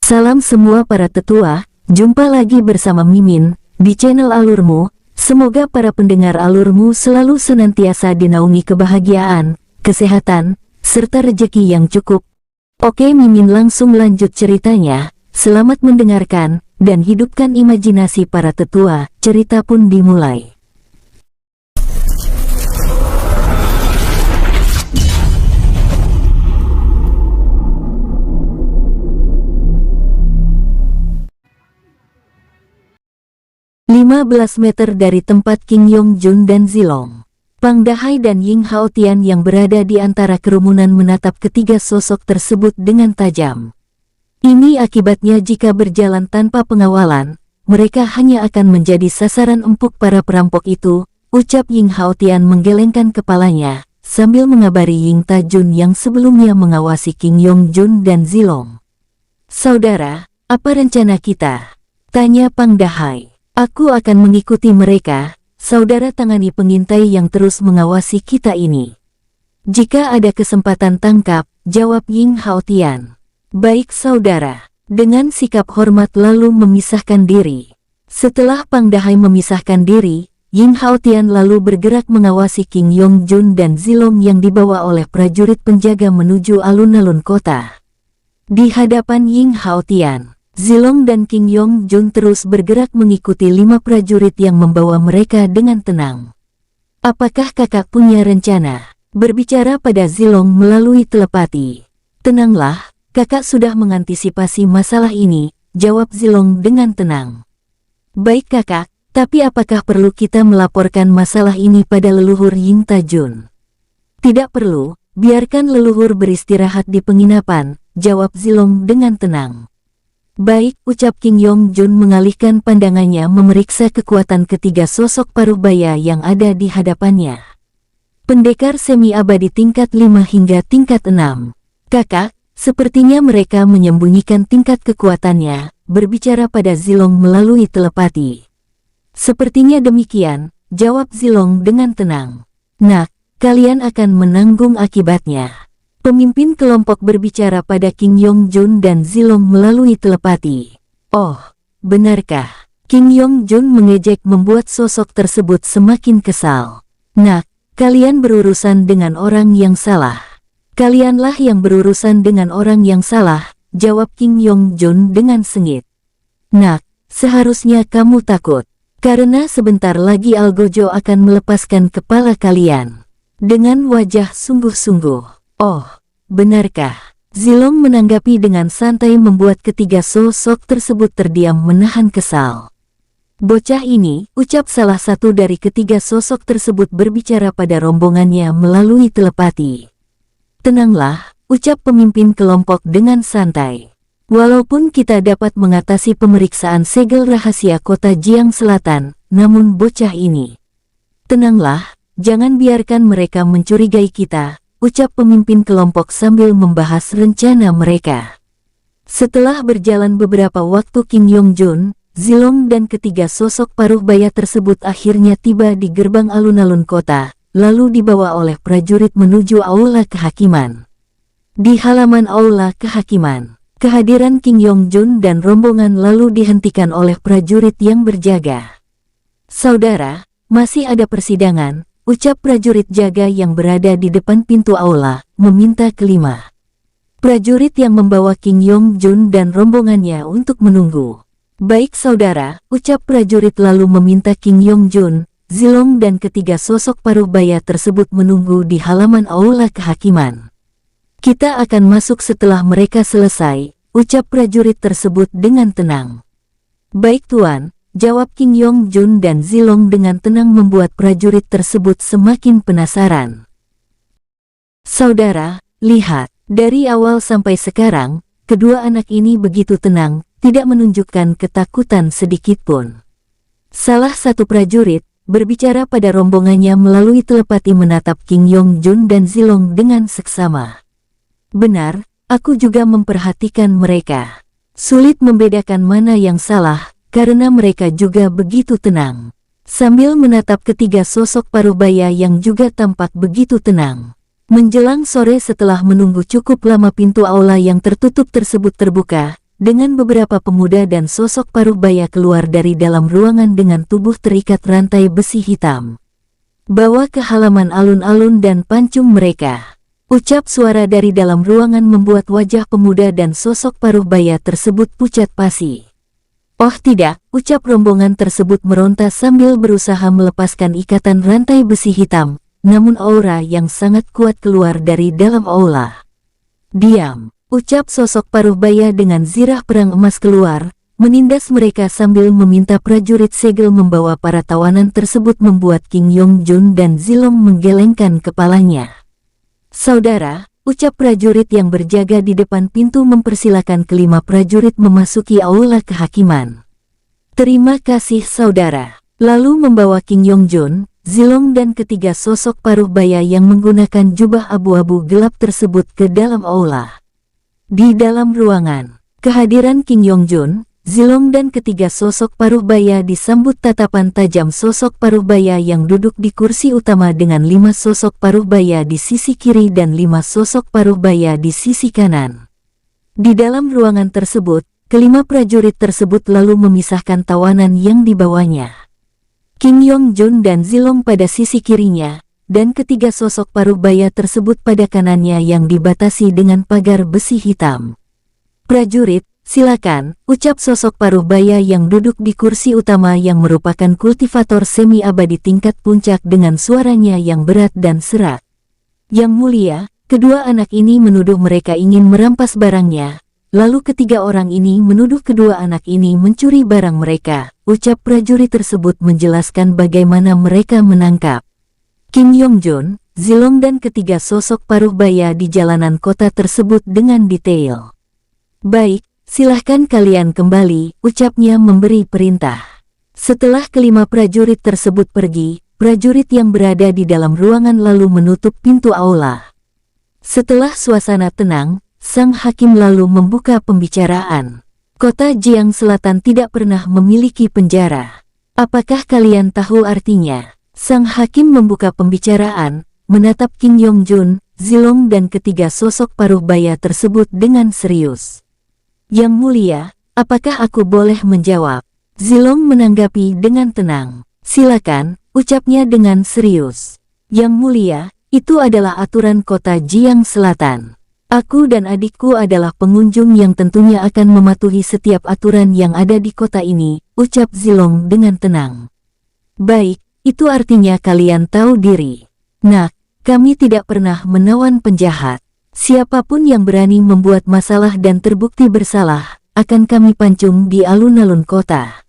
Salam semua para tetua, jumpa lagi bersama Mimin, di channel Alurmu. Semoga para pendengar Alurmu selalu senantiasa dinaungi kebahagiaan, kesehatan, serta rezeki yang cukup. Oke, Mimin langsung lanjut ceritanya. Selamat mendengarkan, dan hidupkan imajinasi para tetua. Cerita pun dimulai. Lima belas meter dari tempat King Yongjun dan Zilong, Pang Dahai dan Ying Haotian yang berada di antara kerumunan menatap ketiga sosok tersebut dengan tajam. Ini akibatnya jika berjalan tanpa pengawalan, mereka hanya akan menjadi sasaran empuk para perampok itu, ucap Ying Haotian menggelengkan kepalanya, sambil mengabari Ying Tajun yang sebelumnya mengawasi King Yongjun dan Zilong. Saudara, apa rencana kita? Tanya Pang Dahai. Aku akan mengikuti mereka, saudara, tangani pengintai yang terus mengawasi kita ini. Jika ada kesempatan tangkap, jawab Ying Haotian. Baik saudara, dengan sikap hormat lalu memisahkan diri. Setelah Pang Dahai memisahkan diri, Ying Haotian lalu bergerak mengawasi King Yongjun dan Zilong yang dibawa oleh prajurit penjaga menuju alun-alun kota. Di hadapan Ying Haotian, Zilong dan King Yongjun terus bergerak mengikuti 5 prajurit yang membawa mereka dengan tenang. Apakah kakak punya rencana? Berbicara pada Zilong melalui telepati. Tenanglah, kakak sudah mengantisipasi masalah ini, jawab Zilong dengan tenang. Baik kakak, tapi apakah perlu kita melaporkan masalah ini pada leluhur Ying Tajun? Tidak perlu, biarkan leluhur beristirahat di penginapan, jawab Zilong dengan tenang. Baik, ucap King Yongjun mengalihkan pandangannya memeriksa kekuatan ketiga sosok paruhbaya yang ada di hadapannya. Pendekar semi-abadi tingkat 5 hingga tingkat 6. Kakak, sepertinya mereka menyembunyikan tingkat kekuatannya, berbicara pada Zilong melalui telepati. Sepertinya demikian, jawab Zilong dengan tenang. Nak, kalian akan menanggung akibatnya. Pemimpin kelompok berbicara pada King Yongjun dan Zilong melalui telepati. Oh, benarkah? King Yongjun mengejek membuat sosok tersebut semakin kesal. Nak, kalian berurusan dengan orang yang salah. Kalianlah yang berurusan dengan orang yang salah, jawab King Yongjun dengan sengit. Nak, seharusnya kamu takut, karena sebentar lagi Algojo akan melepaskan kepala kalian. Dengan wajah sungguh-sungguh. Oh, benarkah? Zilong menanggapi dengan santai membuat ketiga sosok tersebut terdiam menahan kesal. Bocah ini, ucap salah satu dari ketiga sosok tersebut berbicara pada rombongannya melalui telepati. Tenanglah, ucap pemimpin kelompok dengan santai. Walaupun kita dapat mengatasi pemeriksaan segel rahasia kota Jiang Selatan, namun bocah ini. Tenanglah, jangan biarkan mereka mencurigai kita, ucap pemimpin kelompok sambil membahas rencana mereka. Setelah berjalan beberapa waktu, King Yongjun, Zilong dan ketiga sosok paruhbaya tersebut akhirnya tiba di gerbang alun-alun kota, lalu dibawa oleh prajurit menuju aula kehakiman. Di halaman aula kehakiman, kehadiran King Yongjun dan rombongan lalu dihentikan oleh prajurit yang berjaga. Saudara, masih ada persidangan, ucap prajurit jaga yang berada di depan pintu aula, meminta kelima prajurit yang membawa King Yongjun dan rombongannya untuk menunggu. Baik saudara, ucap prajurit lalu meminta King Yongjun, Zilong dan ketiga sosok paruhbaya tersebut menunggu di halaman aula kehakiman. Kita akan masuk setelah mereka selesai, ucap prajurit tersebut dengan tenang. Baik tuan, jawab King Yongjun dan Zilong dengan tenang membuat prajurit tersebut semakin penasaran. Saudara, lihat, dari awal sampai sekarang, kedua anak ini begitu tenang, tidak menunjukkan ketakutan sedikitpun. Salah satu prajurit, berbicara pada rombongannya melalui telepati menatap King Yongjun dan Zilong dengan seksama. Benar, aku juga memperhatikan mereka. Sulit membedakan mana yang salah, karena mereka juga begitu tenang. Sambil menatap ketiga sosok paruhbaya yang juga tampak begitu tenang. Menjelang sore setelah menunggu cukup lama pintu aula yang tertutup tersebut terbuka, dengan beberapa pemuda dan sosok paruh baya keluar dari dalam ruangan dengan tubuh terikat rantai besi hitam. "Bawa ke halaman alun-alun dan pancung mereka," ucap suara dari dalam ruangan membuat wajah pemuda dan sosok paruh baya tersebut pucat pasi. "Oh tidak," ucap rombongan tersebut meronta sambil berusaha melepaskan ikatan rantai besi hitam, namun aura yang sangat kuat keluar dari dalam aula. "Diam," ucap sosok paruh baya dengan zirah perang emas keluar, menindas mereka sambil meminta prajurit segel membawa para tawanan tersebut membuat King Yongjun dan Zilong menggelengkan kepalanya. "Saudara," ucap prajurit yang berjaga di depan pintu mempersilakan kelima prajurit memasuki aula kehakiman. "Terima kasih saudara." Lalu membawa King Yongjun, Zilong dan ketiga sosok paruh baya yang menggunakan jubah abu-abu gelap tersebut ke dalam aula. Di dalam ruangan, kehadiran King Yongjun, Zilong dan ketiga sosok paruh baya disambut tatapan tajam sosok paruh baya yang duduk di kursi utama dengan 5 sosok paruh baya di sisi kiri dan 5 sosok paruh baya di sisi kanan. Di dalam ruangan tersebut, kelima prajurit tersebut lalu memisahkan tawanan yang dibawanya. King Yongjun dan Zilong pada sisi kirinya, dan ketiga sosok paruh baya tersebut pada kanannya yang dibatasi dengan pagar besi hitam. "Prajurit, silakan," ucap sosok paruh baya yang duduk di kursi utama yang merupakan kultivator semi-abadi tingkat puncak dengan suaranya yang berat dan serak. "Yang mulia," kedua anak ini menuduh mereka ingin merampas barangnya, lalu ketiga orang ini menuduh kedua anak ini mencuri barang mereka, ucap prajurit tersebut menjelaskan bagaimana mereka menangkap King Yongjun, Zilong dan ketiga sosok paruh baya di jalanan kota tersebut dengan detail. "Baik, silahkan kalian kembali," ucapnya memberi perintah. Setelah kelima prajurit tersebut pergi, prajurit yang berada di dalam ruangan lalu menutup pintu aula. Setelah suasana tenang, sang hakim lalu membuka pembicaraan. "Kota Jiang Selatan tidak pernah memiliki penjara. Apakah kalian tahu artinya?" Sang hakim membuka pembicaraan, menatap King Yongjun, Zilong dan ketiga sosok paruh baya tersebut dengan serius. "Yang mulia, apakah aku boleh menjawab?" Zilong menanggapi dengan tenang. "Silakan," ucapnya dengan serius. "Yang mulia, itu adalah aturan kota Jiang Selatan. Aku dan adikku adalah pengunjung yang tentunya akan mematuhi setiap aturan yang ada di kota ini," ucap Zilong dengan tenang. "Baik, itu artinya kalian tahu diri. Nah, kami tidak pernah menawan penjahat. Siapapun yang berani membuat masalah dan terbukti bersalah, akan kami pancung di alun-alun kota.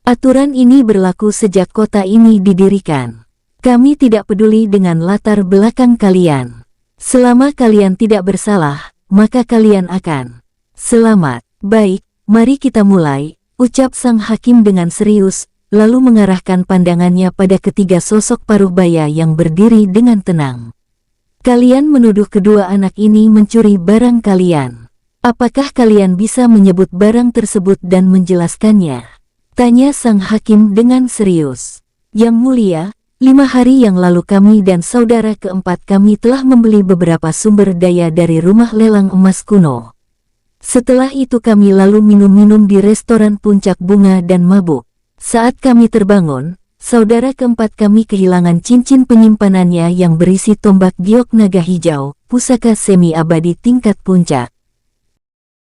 Aturan ini berlaku sejak kota ini didirikan. Kami tidak peduli dengan latar belakang kalian. Selama kalian tidak bersalah, maka kalian akan selamat." "Baik, mari kita mulai," ucap sang hakim dengan serius, lalu mengarahkan pandangannya pada ketiga sosok paruh baya yang berdiri dengan tenang. "Kalian menuduh kedua anak ini mencuri barang kalian. Apakah kalian bisa menyebut barang tersebut dan menjelaskannya?" tanya sang hakim dengan serius. "Yang mulia, 5 hari yang lalu kami dan saudara keempat kami telah membeli beberapa sumber daya dari rumah lelang emas kuno. Setelah itu kami lalu minum-minum di restoran Puncak Bunga dan mabuk. Saat kami terbangun, saudara keempat kami kehilangan cincin penyimpanannya yang berisi tombak giok naga hijau, pusaka semi-abadi tingkat puncak.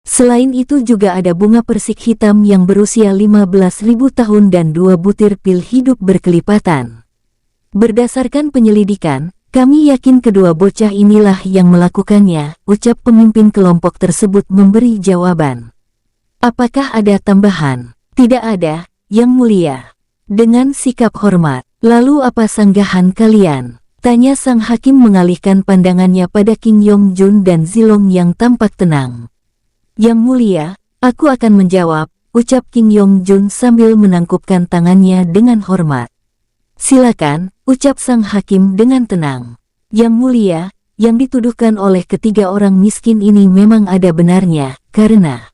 Selain itu juga ada bunga persik hitam yang berusia 15.000 tahun dan 2 butir pil hidup berkelipatan. Berdasarkan penyelidikan, kami yakin kedua bocah inilah yang melakukannya," ucap pemimpin kelompok tersebut memberi jawaban. "Apakah ada tambahan?" "Tidak ada, Yang mulia." Dengan sikap hormat. "Lalu apa sanggahan kalian?" tanya sang hakim mengalihkan pandangannya pada King Yongjun dan Zilong yang tampak tenang. "Yang mulia, aku akan menjawab," ucap King Yongjun sambil menangkupkan tangannya dengan hormat. "Silakan," ucap sang hakim dengan tenang. "Yang mulia, yang dituduhkan oleh ketiga orang miskin ini memang ada benarnya, karena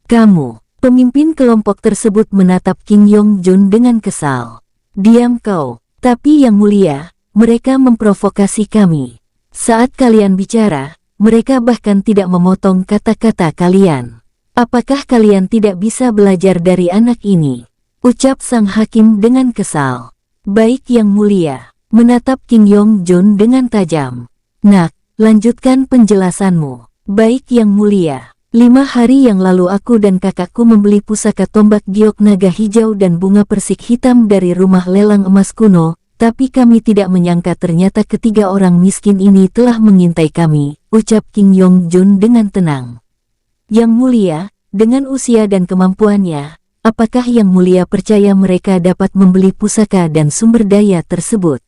kamu..." Pemimpin kelompok tersebut menatap King Yongjun dengan kesal. "Diam kau." "Tapi yang mulia, mereka memprovokasi kami. Saat kalian bicara, mereka bahkan tidak memotong kata-kata kalian." Apakah kalian tidak bisa belajar dari anak ini? Ucap sang hakim dengan kesal. Baik Yang Mulia, menatap King Yongjun dengan tajam. Nak, lanjutkan penjelasanmu. Baik Yang Mulia, 5 hari yang lalu aku dan kakakku membeli pusaka tombak giok naga hijau dan bunga persik hitam dari rumah lelang emas kuno, tapi kami tidak menyangka ternyata ketiga orang miskin ini telah mengintai kami, ucap King Yongjun dengan tenang. Yang Mulia, dengan usia dan kemampuannya, apakah Yang Mulia percaya mereka dapat membeli pusaka dan sumber daya tersebut?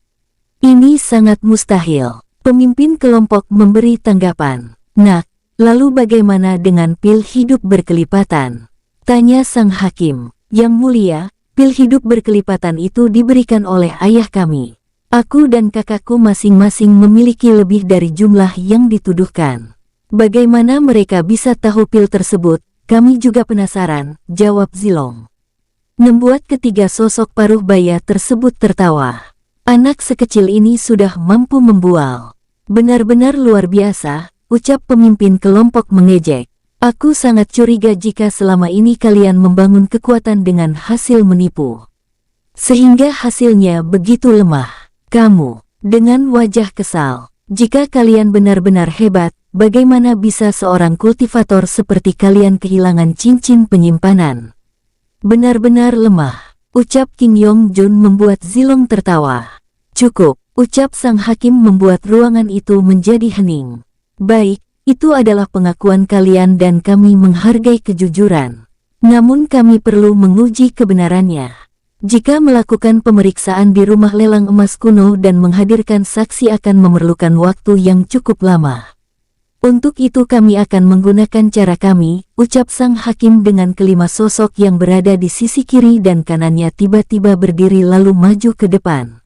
Ini sangat mustahil. Pemimpin kelompok memberi tanggapan. Nak, lalu bagaimana dengan pil hidup berkelipatan? Tanya sang hakim. Yang Mulia, pil hidup berkelipatan itu diberikan oleh ayah kami. Aku dan kakakku masing-masing memiliki lebih dari jumlah yang dituduhkan. Bagaimana mereka bisa tahu pil tersebut? Kami juga penasaran, jawab Zilong. Membuat ketiga sosok paruh baya tersebut tertawa. Anak sekecil ini sudah mampu membual. Benar-benar luar biasa, ucap pemimpin kelompok mengejek. Aku sangat curiga jika selama ini kalian membangun kekuatan dengan hasil menipu. Sehingga hasilnya begitu lemah. Kamu, dengan wajah kesal. Jika kalian benar-benar hebat, bagaimana bisa seorang kultivator seperti kalian kehilangan cincin penyimpanan? Benar-benar lemah, ucap King Yongjun membuat Zilong tertawa. Cukup, ucap sang hakim membuat ruangan itu menjadi hening. Baik, itu adalah pengakuan kalian dan kami menghargai kejujuran. Namun kami perlu menguji kebenarannya. Jika melakukan pemeriksaan di rumah lelang emas kuno dan menghadirkan saksi akan memerlukan waktu yang cukup lama. Untuk itu kami akan menggunakan cara kami, ucap sang hakim dengan kelima sosok yang berada di sisi kiri dan kanannya tiba-tiba berdiri lalu maju ke depan.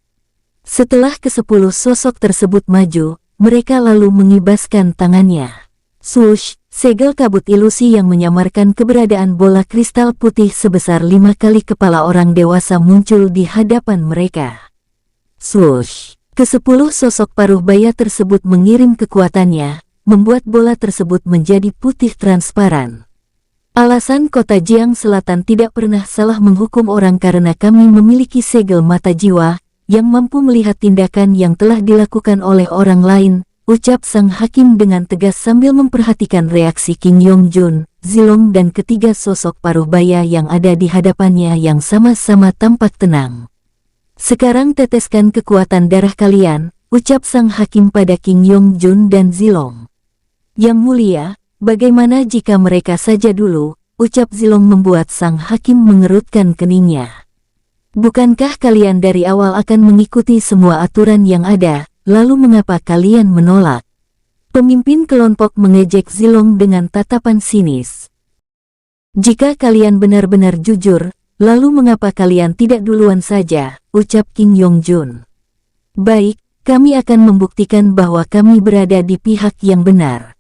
Setelah ke-10 sosok tersebut maju, mereka lalu mengibaskan tangannya. Swoosh, segel kabut ilusi yang menyamarkan keberadaan bola kristal putih sebesar 5 kali kepala orang dewasa muncul di hadapan mereka. Swoosh, ke-10 sosok paruh baya tersebut mengirim kekuatannya, membuat bola tersebut menjadi putih transparan. Alasan kota Jiang Selatan tidak pernah salah menghukum orang karena kami memiliki segel mata jiwa, yang mampu melihat tindakan yang telah dilakukan oleh orang lain, ucap sang hakim dengan tegas sambil memperhatikan reaksi King Yongjun, Zilong dan ketiga sosok paruh baya yang ada di hadapannya yang sama-sama tampak tenang. Sekarang teteskan kekuatan darah kalian, ucap sang hakim pada King Yongjun dan Zilong. Yang Mulia, bagaimana jika mereka saja dulu, ucap Zilong membuat sang hakim mengerutkan keningnya. Bukankah kalian dari awal akan mengikuti semua aturan yang ada, lalu mengapa kalian menolak? Pemimpin kelompok mengejek Zilong dengan tatapan sinis. Jika kalian benar-benar jujur, lalu mengapa kalian tidak duluan saja, ucap King Yongjun. Baik, kami akan membuktikan bahwa kami berada di pihak yang benar.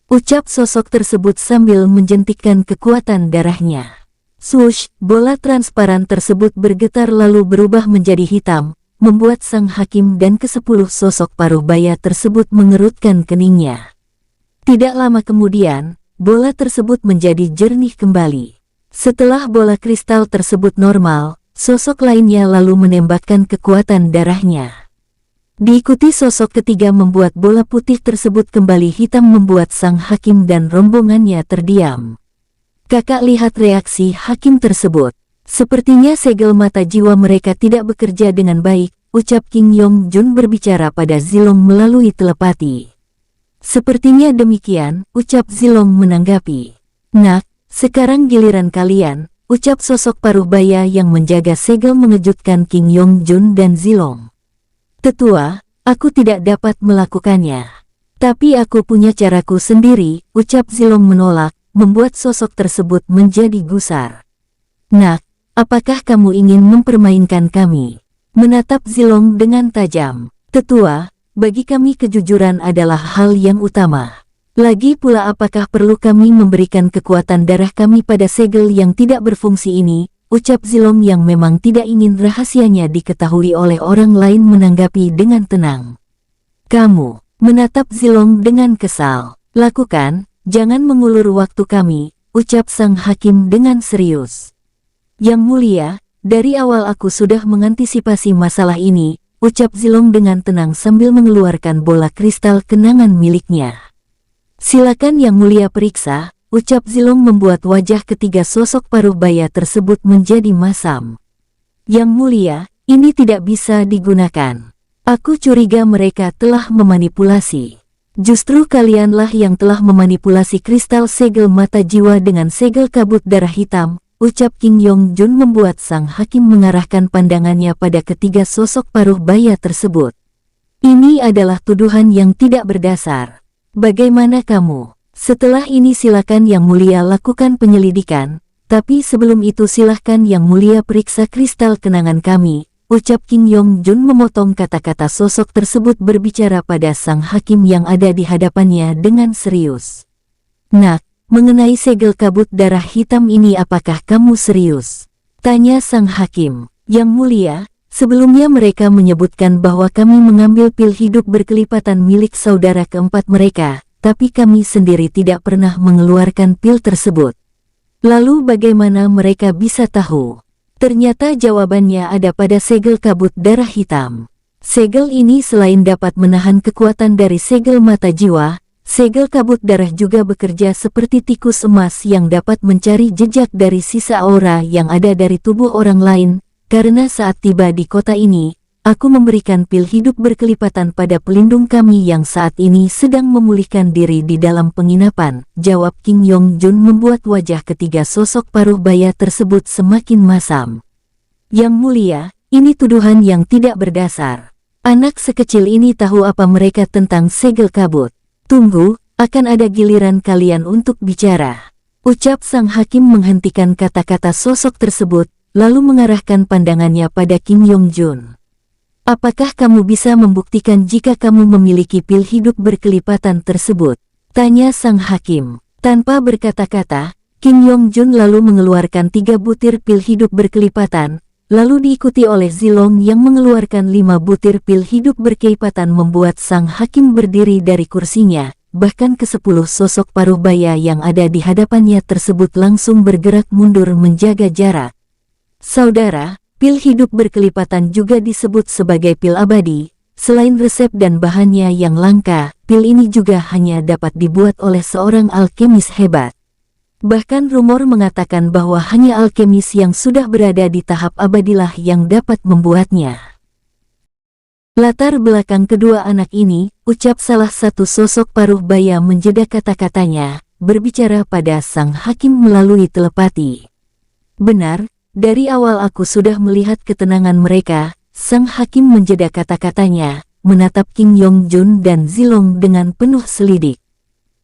Ucap sosok tersebut sambil menjentikkan kekuatan darahnya. Swoosh, bola transparan tersebut bergetar lalu berubah menjadi hitam, membuat sang hakim dan ke-10 sosok paruh baya tersebut mengerutkan keningnya. Tidak lama kemudian, bola tersebut menjadi jernih kembali. Setelah bola kristal tersebut normal, sosok lainnya lalu menembakkan kekuatan darahnya. Diikuti sosok ketiga membuat bola putih tersebut kembali hitam membuat sang hakim dan rombongannya terdiam. Kakak lihat reaksi hakim tersebut. Sepertinya segel mata jiwa mereka tidak bekerja dengan baik, ucap King Yongjun berbicara pada Zilong melalui telepati. Sepertinya demikian, ucap Zilong menanggapi. Nak, sekarang giliran kalian, ucap sosok paruh baya yang menjaga segel mengejutkan King Yongjun dan Zilong. Tetua, aku tidak dapat melakukannya. Tapi aku punya caraku sendiri, ucap Zilong menolak, membuat sosok tersebut menjadi gusar. Nak, apakah kamu ingin mempermainkan kami? Menatap Zilong dengan tajam. Tetua, bagi kami kejujuran adalah hal yang utama. Lagi pula apakah perlu kami memberikan kekuatan darah kami pada segel yang tidak berfungsi ini? Ucap Zilong yang memang tidak ingin rahasianya diketahui oleh orang lain menanggapi dengan tenang. Kamu, menatap Zilong dengan kesal. Lakukan, jangan mengulur waktu kami, ucap sang hakim dengan serius. Yang mulia, dari awal aku sudah mengantisipasi masalah ini, ucap Zilong dengan tenang sambil mengeluarkan bola kristal kenangan miliknya. Silakan Yang Mulia periksa, ucap Zilong membuat wajah ketiga sosok paruh baya tersebut menjadi masam. Yang Mulia, ini tidak bisa digunakan. Aku curiga mereka telah memanipulasi. Justru kalianlah yang telah memanipulasi kristal segel mata jiwa dengan segel kabut darah hitam, ucap King Yongjun membuat sang hakim mengarahkan pandangannya pada ketiga sosok paruh baya tersebut. Ini adalah tuduhan yang tidak berdasar. Bagaimana kamu? Setelah ini silakan Yang Mulia lakukan penyelidikan, tapi sebelum itu silahkan Yang Mulia periksa kristal kenangan kami, ucap King Yongjun memotong kata-kata sosok tersebut berbicara pada sang hakim yang ada di hadapannya dengan serius. Nak, mengenai segel kabut darah hitam ini apakah kamu serius? Tanya sang hakim. Yang Mulia, sebelumnya mereka menyebutkan bahwa kami mengambil pil hidup berkelipatan milik saudara keempat mereka, tapi kami sendiri tidak pernah mengeluarkan pil tersebut. Lalu bagaimana mereka bisa tahu? Ternyata jawabannya ada pada segel kabut darah hitam. Segel ini selain dapat menahan kekuatan dari segel mata jiwa, segel kabut darah juga bekerja seperti tikus emas yang dapat mencari jejak dari sisa aura yang ada dari tubuh orang lain. Karena saat tiba di kota ini, aku memberikan pil hidup berkelipatan pada pelindung kami yang saat ini sedang memulihkan diri di dalam penginapan, jawab King Yongjun membuat wajah ketiga sosok paruh baya tersebut semakin masam. Yang Mulia, ini tuduhan yang tidak berdasar. Anak sekecil ini tahu apa mereka tentang segel kabut. Tunggu, akan ada giliran kalian untuk bicara. Ucap sang hakim menghentikan kata-kata sosok tersebut, lalu mengarahkan pandangannya pada King Yongjun. Apakah kamu bisa membuktikan jika kamu memiliki pil hidup berkelipatan tersebut? Tanya sang hakim. Tanpa berkata-kata, King Yongjun lalu mengeluarkan 3 butir pil hidup berkelipatan, lalu diikuti oleh Zilong yang mengeluarkan 5 butir pil hidup berkelipatan membuat sang hakim berdiri dari kursinya. Bahkan ke-10 sosok paruh baya yang ada di hadapannya tersebut langsung bergerak mundur menjaga jarak. Saudara, pil hidup berkelipatan juga disebut sebagai pil abadi. Selain resep dan bahannya yang langka, pil ini juga hanya dapat dibuat oleh seorang alkemis hebat. Bahkan rumor mengatakan bahwa hanya alkemis yang sudah berada di tahap abadilah yang dapat membuatnya. Latar belakang kedua anak ini, ucap salah satu sosok paruh baya menjeda kata-katanya, berbicara pada sang hakim melalui telepati. Benar. Dari awal aku sudah melihat ketenangan mereka, sang hakim menjeda kata-katanya, menatap King Yongjun dan Zilong dengan penuh selidik.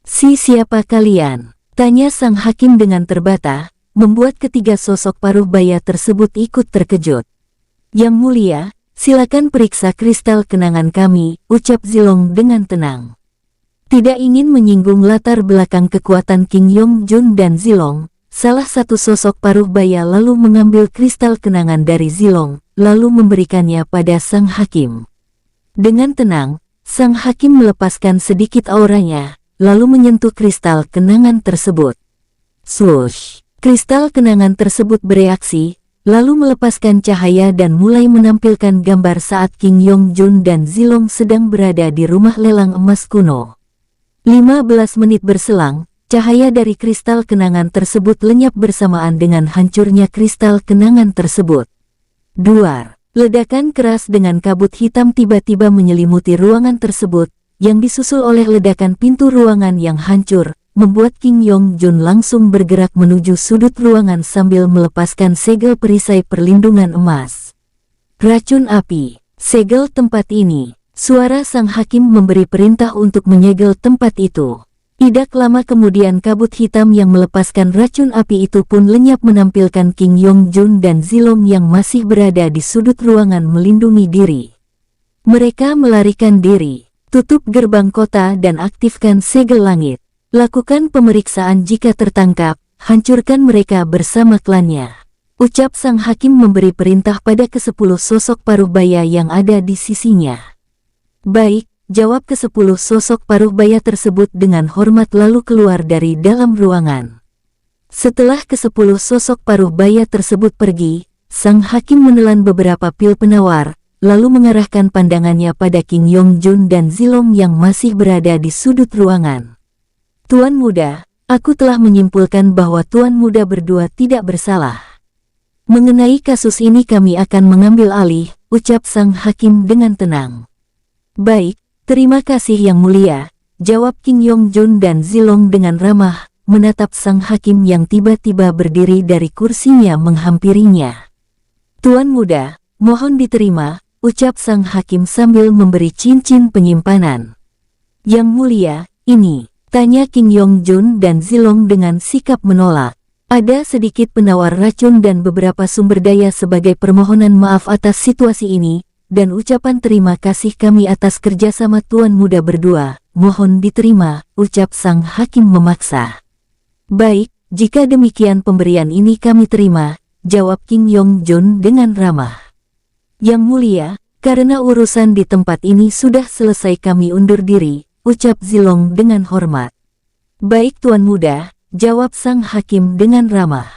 Siapa kalian? Tanya sang hakim dengan terbata, membuat ketiga sosok paruh baya tersebut ikut terkejut. Yang Mulia, silakan periksa kristal kenangan kami, ucap Zilong dengan tenang. Tidak ingin menyinggung latar belakang kekuatan King Yongjun dan Zilong, salah satu sosok paruh baya lalu mengambil kristal kenangan dari Zilong, lalu memberikannya pada sang hakim. Dengan tenang, sang hakim melepaskan sedikit auranya, lalu menyentuh kristal kenangan tersebut. Swoosh! Kristal kenangan tersebut bereaksi, lalu melepaskan cahaya dan mulai menampilkan gambar saat King Yongjun dan Zilong sedang berada di rumah lelang emas kuno. 15 menit berselang, cahaya dari kristal kenangan tersebut lenyap bersamaan dengan hancurnya kristal kenangan tersebut. Duar! Ledakan keras dengan kabut hitam tiba-tiba menyelimuti ruangan tersebut, yang disusul oleh ledakan pintu ruangan yang hancur, membuat King Yongjun langsung bergerak menuju sudut ruangan sambil melepaskan segel perisai perlindungan emas. Racun api! Segel tempat ini! Suara sang hakim memberi perintah untuk menyegel tempat itu. Tidak lama kemudian kabut hitam yang melepaskan racun api itu pun lenyap menampilkan King Yongjun dan Zilong yang masih berada di sudut ruangan melindungi diri. Mereka melarikan diri. Tutup gerbang kota dan aktifkan segel langit. Lakukan pemeriksaan jika tertangkap, hancurkan mereka bersama klannya. Ucap sang hakim memberi perintah pada ke-10 sosok paruh baya yang ada di sisinya. Baik. Jawab ke-10 sosok paruh baya tersebut dengan hormat lalu keluar dari dalam ruangan. Setelah ke-10 sosok paruh baya tersebut pergi, sang hakim menelan beberapa pil penawar, lalu mengarahkan pandangannya pada King Yongjun dan Zilong yang masih berada di sudut ruangan. Tuan Muda, aku telah menyimpulkan bahwa Tuan Muda berdua tidak bersalah. Mengenai kasus ini kami akan mengambil alih, ucap sang hakim dengan tenang. Baik, terima kasih Yang Mulia, jawab King Yongjun dan Zilong dengan ramah, menatap sang hakim yang tiba-tiba berdiri dari kursinya menghampirinya. Tuan Muda, mohon diterima, ucap sang hakim sambil memberi cincin penyimpanan. Yang Mulia, ini, tanya King Yongjun dan Zilong dengan sikap menolak. Ada sedikit penawar racun dan beberapa sumber daya sebagai permohonan maaf atas situasi ini, dan ucapan terima kasih kami atas kerjasama Tuan Muda berdua, mohon diterima, ucap sang hakim memaksa. Baik, jika demikian pemberian ini kami terima, jawab King Yongjun dengan ramah. Yang Mulia, karena urusan di tempat ini sudah selesai kami undur diri, ucap Zilong dengan hormat. Baik Tuan Muda, jawab sang hakim dengan ramah.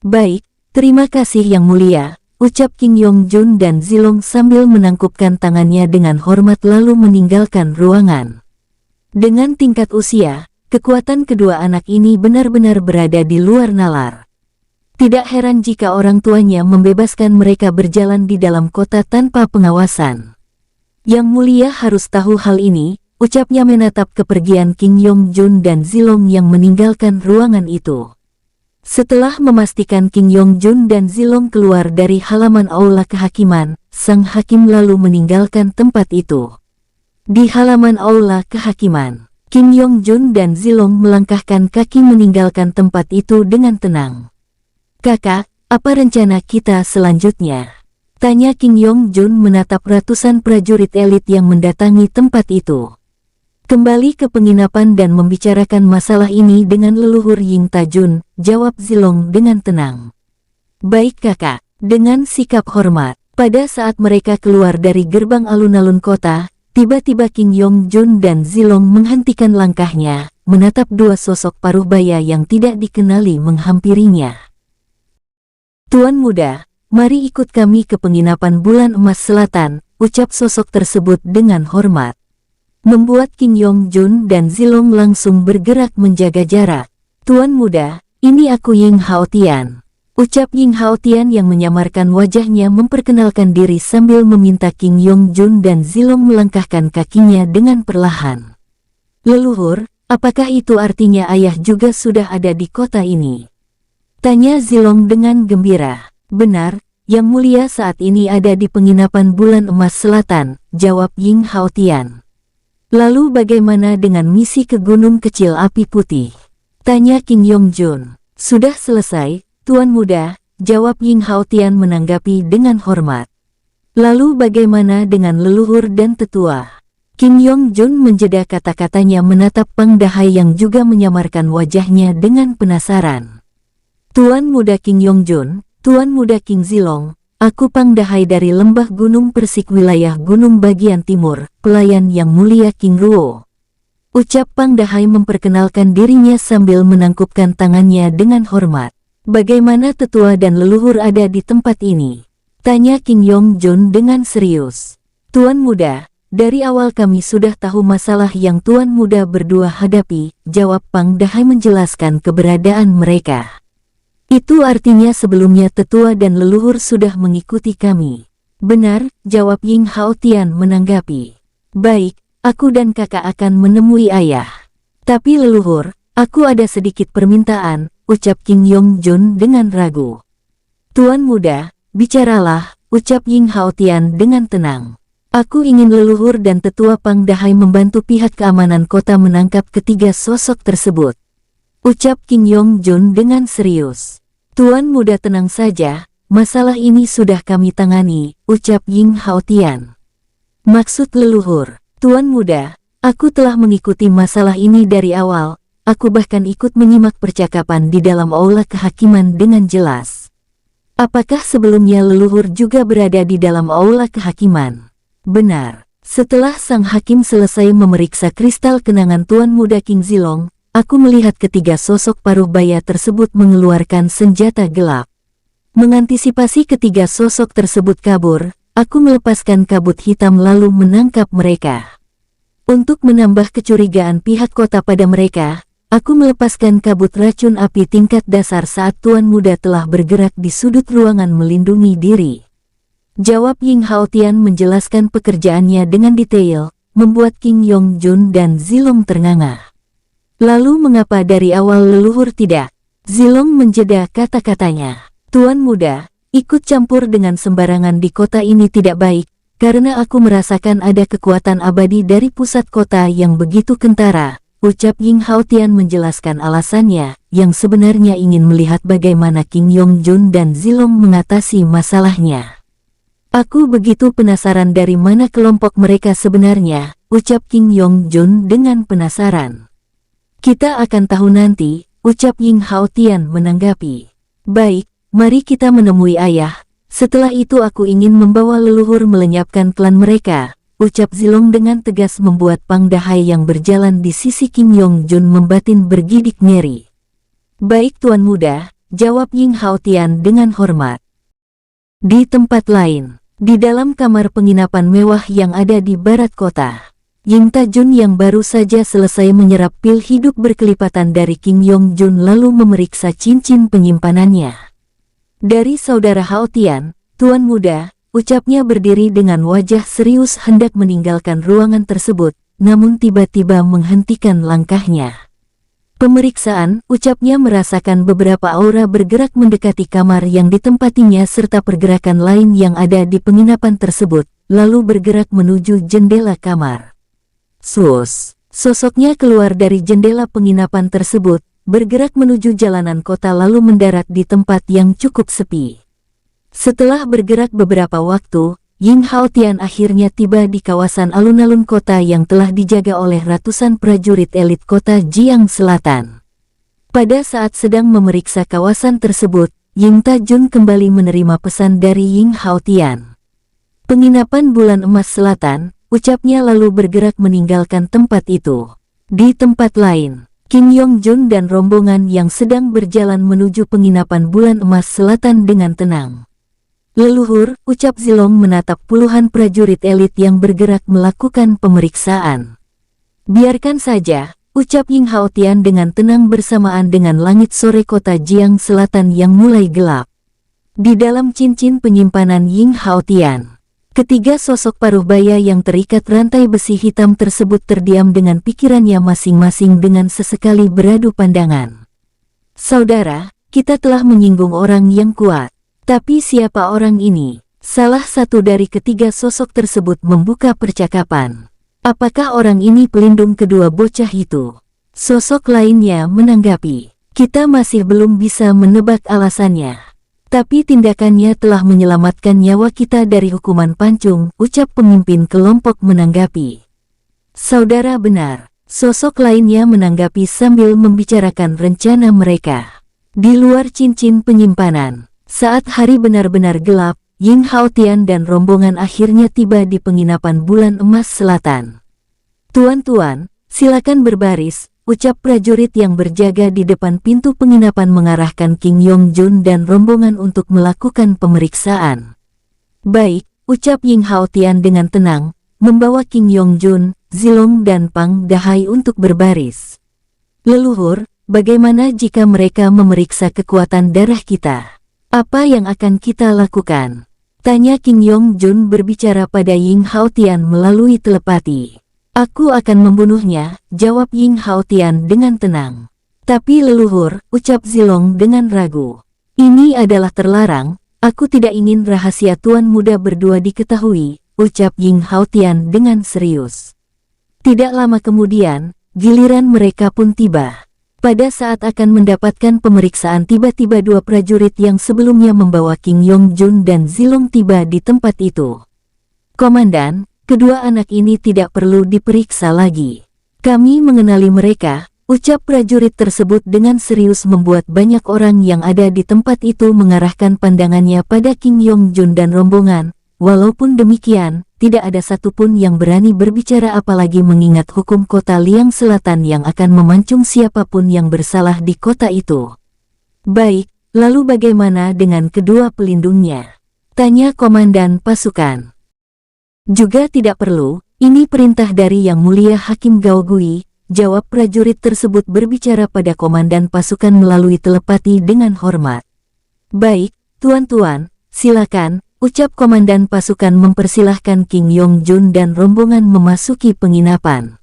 Baik, terima kasih Yang Mulia, ucap King Yongjun dan Zilong sambil menangkupkan tangannya dengan hormat lalu meninggalkan ruangan. Dengan tingkat usia, kekuatan kedua anak ini benar-benar berada di luar nalar. Tidak heran jika orang tuanya membebaskan mereka berjalan di dalam kota tanpa pengawasan. Yang Mulia harus tahu hal ini, ucapnya menatap kepergian King Yongjun dan Zilong yang meninggalkan ruangan itu. Setelah memastikan King Yongjun dan Zilong keluar dari halaman aula kehakiman, sang hakim lalu meninggalkan tempat itu. Di halaman aula kehakiman, King Yongjun dan Zilong melangkahkan kaki meninggalkan tempat itu dengan tenang. Kakak, apa rencana kita selanjutnya? Tanya King Yongjun menatap ratusan prajurit elit yang mendatangi tempat itu. Kembali ke penginapan dan membicarakan masalah ini dengan leluhur Ying Tajun, jawab Zilong dengan tenang. Baik kakak, dengan sikap hormat. Pada saat mereka keluar dari gerbang alun-alun kota, tiba-tiba King Yongjun dan Zilong menghentikan langkahnya, menatap dua sosok paruh baya yang tidak dikenali menghampirinya. Tuan Muda, mari ikut kami ke penginapan Bulan Emas Selatan, ucap sosok tersebut dengan hormat. Membuat King Yongjun dan Zilong langsung bergerak menjaga jarak. Tuan Muda, ini aku Ying Haotian. Ucap Ying Haotian yang menyamarkan wajahnya memperkenalkan diri sambil meminta King Yongjun dan Zilong melangkahkan kakinya dengan perlahan. Leluhur, apakah itu artinya ayah juga sudah ada di kota ini? Tanya Zilong dengan gembira. Benar, Yang Mulia saat ini ada di penginapan Bulan Emas Selatan, jawab Ying Haotian. Lalu bagaimana dengan misi ke Gunung Kecil Api Putih? Tanya King Yongjun. Sudah selesai, Tuan Muda, jawab Ying Haotian menanggapi dengan hormat. Lalu bagaimana dengan leluhur dan tetua? King Yongjun menjeda kata-katanya menatap Pang Dahai yang juga menyamarkan wajahnya dengan penasaran. Tuan Muda King Yongjun, Tuan Muda King Zilong, aku Pang Dahai dari Lembah Gunung Persik wilayah Gunung bagian timur, pelayan Yang Mulia King Ruo. Ucap Pang Dahai memperkenalkan dirinya sambil menangkupkan tangannya dengan hormat. Bagaimana tetua dan leluhur ada di tempat ini? Tanya King Yongjun dengan serius. Tuan Muda, dari awal kami sudah tahu masalah yang Tuan Muda berdua hadapi, jawab Pang Dahai menjelaskan keberadaan mereka. Itu artinya sebelumnya tetua dan leluhur sudah mengikuti kami. Benar, jawab Ying Haotian menanggapi. Baik, aku dan kakak akan menemui ayah. Tapi leluhur, aku ada sedikit permintaan, ucap King Yongjun dengan ragu. Tuan Muda, bicaralah, ucap Ying Haotian dengan tenang. Aku ingin leluhur dan tetua Pang Dahai membantu pihak keamanan kota menangkap ketiga sosok tersebut. Ucap King Yongjun dengan serius. Tuan Muda tenang saja, masalah ini sudah kami tangani, ucap Ying Haotian. Maksud leluhur, Tuan Muda, aku telah mengikuti masalah ini dari awal, aku bahkan ikut menyimak percakapan di dalam aula kehakiman dengan jelas. Apakah sebelumnya leluhur juga berada di dalam aula kehakiman? Benar. Setelah sang hakim selesai memeriksa kristal kenangan Tuan Muda King Zilong, aku melihat ketiga sosok paruh baya tersebut mengeluarkan senjata gelap. Mengantisipasi ketiga sosok tersebut kabur, aku melepaskan kabut hitam lalu menangkap mereka. Untuk menambah kecurigaan pihak kota pada mereka, aku melepaskan kabut racun api tingkat dasar saat Tuan Muda telah bergerak di sudut ruangan melindungi diri. Jawab Ying Haotian menjelaskan pekerjaannya dengan detail, membuat King Yong Jun dan Zilong ternganga. Lalu mengapa dari awal leluhur tidak? Zilong menjeda kata-katanya. Tuan Muda, ikut campur dengan sembarangan di kota ini tidak baik, karena aku merasakan ada kekuatan abadi dari pusat kota yang begitu kentara, ucap Ying Haotian menjelaskan alasannya, yang sebenarnya ingin melihat bagaimana King Yong Jun dan Zilong mengatasi masalahnya. Aku begitu penasaran dari mana kelompok mereka sebenarnya, ucap King Yong Jun dengan penasaran. Kita akan tahu nanti, ucap Ying Haotian menanggapi. Baik, mari kita menemui ayah. Setelah itu aku ingin membawa leluhur melenyapkan klan mereka, ucap Zilong dengan tegas membuat Pang Dahai yang berjalan di sisi King Yong Jun membatin bergidik ngeri. Baik Tuan Muda, jawab Ying Haotian dengan hormat. Di tempat lain, di dalam kamar penginapan mewah yang ada di barat kota, Ying Tajun yang baru saja selesai menyerap pil hidup berkelipatan dari King Yong Jun lalu memeriksa cincin penyimpanannya. Dari saudara Haotian, Tuan Muda, ucapnya berdiri dengan wajah serius hendak meninggalkan ruangan tersebut, namun tiba-tiba menghentikan langkahnya. Pemeriksaan, ucapnya merasakan beberapa aura bergerak mendekati kamar yang ditempatinya serta pergerakan lain yang ada di penginapan tersebut, lalu bergerak menuju jendela kamar. Sus, sosoknya keluar dari jendela penginapan tersebut, bergerak menuju jalanan kota lalu mendarat di tempat yang cukup sepi. Setelah bergerak beberapa waktu, Ying Haotian akhirnya tiba di kawasan alun-alun kota yang telah dijaga oleh ratusan prajurit elit kota Jiang Selatan. Pada saat sedang memeriksa kawasan tersebut, Ying Tajun kembali menerima pesan dari Ying Haotian. Penginapan Bulan Emas Selatan, ucapnya lalu bergerak meninggalkan tempat itu. Di tempat lain, King Yong Jun dan rombongan yang sedang berjalan menuju penginapan Bulan Emas Selatan dengan tenang. Leluhur, ucap Zilong menatap puluhan prajurit elit yang bergerak melakukan pemeriksaan. Biarkan saja, ucap Ying Haotian dengan tenang bersamaan dengan langit sore kota Jiang Selatan yang mulai gelap. Di dalam cincin penyimpanan Ying Haotian, ketiga sosok paruh baya yang terikat rantai besi hitam tersebut terdiam dengan pikirannya masing-masing dengan sesekali beradu pandangan. Saudara, kita telah menyinggung orang yang kuat. Tapi siapa orang ini? Salah satu dari ketiga sosok tersebut membuka percakapan. Apakah orang ini pelindung kedua bocah itu? Sosok lainnya menanggapi. Kita masih belum bisa menebak alasannya. Tapi tindakannya telah menyelamatkan nyawa kita dari hukuman pancung, ucap pemimpin kelompok menanggapi. Saudara benar. Sosok lainnya menanggapi sambil membicarakan rencana mereka. Di luar cincin penyimpanan. Saat hari benar-benar gelap, Ying Haotian dan rombongan akhirnya tiba di penginapan Bulan Emas Selatan. Tuan-tuan, silakan berbaris, ucap prajurit yang berjaga di depan pintu penginapan mengarahkan King Yong Jun dan rombongan untuk melakukan pemeriksaan. Baik, ucap Ying Haotian dengan tenang, membawa King Yong Jun, Zilong dan Pang Dahai untuk berbaris. Leluhur, bagaimana jika mereka memeriksa kekuatan darah kita? Apa yang akan kita lakukan? Tanya King Yong Jun berbicara pada Ying Haotian melalui telepati. Aku akan membunuhnya, jawab Ying Haotian dengan tenang. Tapi leluhur, ucap Zilong dengan ragu. Ini adalah terlarang, aku tidak ingin rahasia Tuan Muda berdua diketahui, ucap Ying Haotian dengan serius. Tidak lama kemudian, giliran mereka pun tiba. Pada saat akan mendapatkan pemeriksaan tiba-tiba dua prajurit yang sebelumnya membawa King Yong Jun dan Zilong tiba di tempat itu. Komandan, kedua anak ini tidak perlu diperiksa lagi. Kami mengenali mereka, ucap prajurit tersebut dengan serius membuat banyak orang yang ada di tempat itu mengarahkan pandangannya pada King Yong Jun dan rombongan, walaupun demikian, tidak ada satupun yang berani berbicara apalagi mengingat hukum kota Liang Selatan yang akan memancung siapapun yang bersalah di kota itu. Baik, lalu bagaimana dengan kedua pelindungnya? Tanya komandan pasukan. Juga tidak perlu, ini perintah dari Yang Mulia Hakim Gao Gui, jawab prajurit tersebut berbicara pada komandan pasukan melalui telepati dengan hormat. Baik, tuan-tuan, silakan, ucap komandan pasukan mempersilahkan King Yong Jun dan rombongan memasuki penginapan.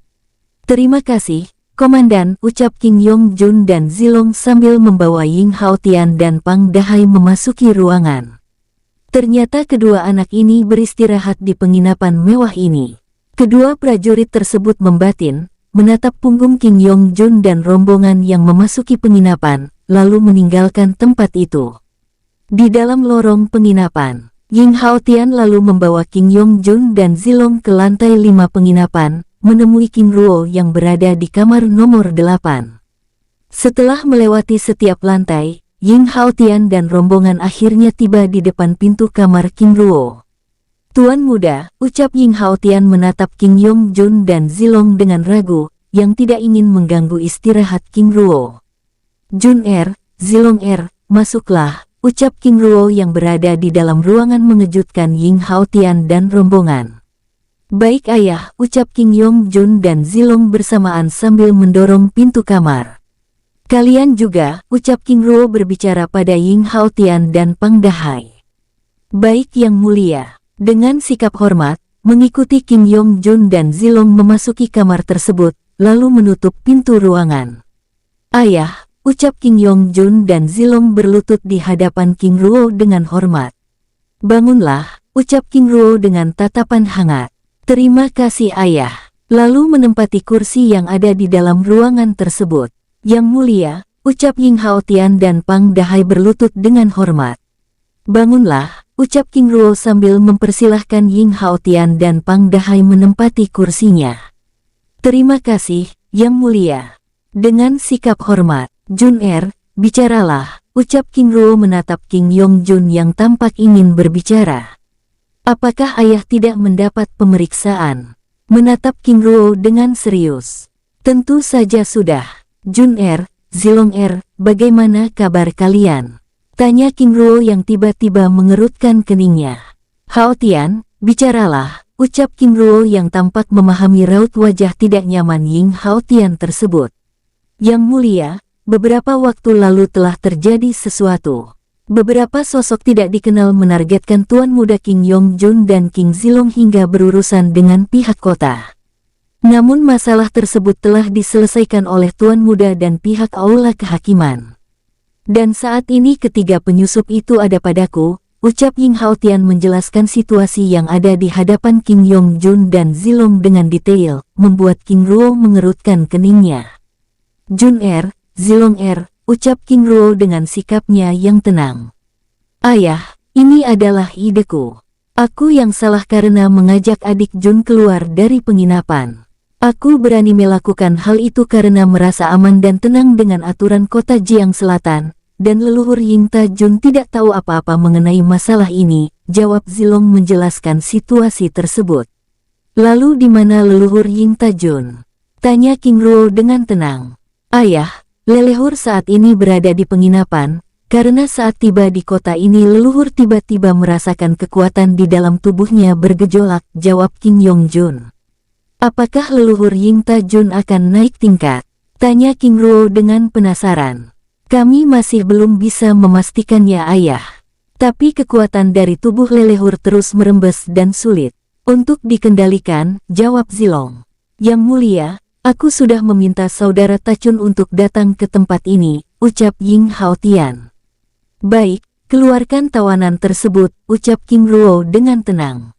Terima kasih, komandan, ucap King Yong Jun dan Zilong sambil membawa Ying Hao Tian dan Pang Dahai memasuki ruangan. Ternyata kedua anak ini beristirahat di penginapan mewah ini. Kedua prajurit tersebut membatin, menatap punggung King Yong Jun dan rombongan yang memasuki penginapan, lalu meninggalkan tempat itu. Di dalam lorong penginapan, Ying Hao Tian lalu membawa King Yong Jun dan Zilong ke lantai 5 penginapan, menemui King Ruo yang berada di kamar nomor 8. Setelah melewati setiap lantai, Ying Hao Tian dan rombongan akhirnya tiba di depan pintu kamar King Ruo. Tuan muda, ucap Ying Hao Tian menatap King Yong Jun dan Zilong dengan ragu, yang tidak ingin mengganggu istirahat King Ruo. Jun Zilong masuklah, ucap King Ruo yang berada di dalam ruangan mengejutkan Ying Hao Tian dan rombongan. Baik ayah, ucap King Yong Jun dan Zilong bersamaan sambil mendorong pintu kamar. Kalian juga, ucap King Ruo berbicara pada Ying Hao Tian dan Pang Dahai. Baik Yang Mulia, dengan sikap hormat, mengikuti King Yong Jun dan Zilong memasuki kamar tersebut, lalu menutup pintu ruangan. Ayah, ucap King Yong Jun dan Zilong berlutut di hadapan King Ruo dengan hormat. Bangunlah, ucap King Ruo dengan tatapan hangat. Terima kasih ayah, lalu menempati kursi yang ada di dalam ruangan tersebut. Yang Mulia, ucap Ying Hao Tian dan Pang Dahai berlutut dengan hormat. Bangunlah, ucap King Ruo sambil mempersilahkan Ying Hao Tian dan Pang Dahai menempati kursinya. Terima kasih, Yang Mulia. Dengan sikap hormat, Jun bicaralah, ucap King Ruo menatap King Yong Jun yang tampak ingin berbicara. Apakah ayah tidak mendapat pemeriksaan? Menatap King Ruo dengan serius. Tentu saja sudah. Jun Zilong bagaimana kabar kalian? Tanya King Ruo yang tiba-tiba mengerutkan keningnya. Hao Tian, bicaralah, ucap King Ruo yang tampak memahami raut wajah tidak nyaman Ying Hao Tian tersebut. Yang Mulia, beberapa waktu lalu telah terjadi sesuatu. Beberapa sosok tidak dikenal menargetkan Tuan Muda King Yong Jun dan King Zilong hingga berurusan dengan pihak kota. Namun masalah tersebut telah diselesaikan oleh Tuan Muda dan pihak Aula Kehakiman. Dan saat ini ketiga penyusup itu ada padaku, ucap Ying Hao Tian menjelaskan situasi yang ada di hadapan King Yong Jun dan Zilong dengan detail, membuat King Ruo mengerutkan keningnya. Jun Zilong ucap King Ruo dengan sikapnya yang tenang. Ayah, ini adalah ideku. Aku yang salah karena mengajak adik Jun keluar dari penginapan. Aku berani melakukan hal itu karena merasa aman dan tenang dengan aturan kota Jiang Selatan, dan leluhur Ying Ta Jun tidak tahu apa-apa mengenai masalah ini, jawab Zilong menjelaskan situasi tersebut. Lalu di mana leluhur Ying Ta Jun? Tanya King Ruo dengan tenang. Ayah, leluhur saat ini berada di penginapan, karena saat tiba di kota ini leluhur tiba-tiba merasakan kekuatan di dalam tubuhnya bergejolak, jawab King Yong Jun. Apakah leluhur Ying Ta Jun akan naik tingkat? Tanya King Ruo dengan penasaran. Kami masih belum bisa memastikannya ayah. Tapi kekuatan dari tubuh leluhur terus merembes dan sulit untuk dikendalikan, jawab Zilong. Yang Mulia, aku sudah meminta saudara Tacun untuk datang ke tempat ini, ucap Ying Hao Tian. Baik, keluarkan tawanan tersebut, ucap King Ruo dengan tenang.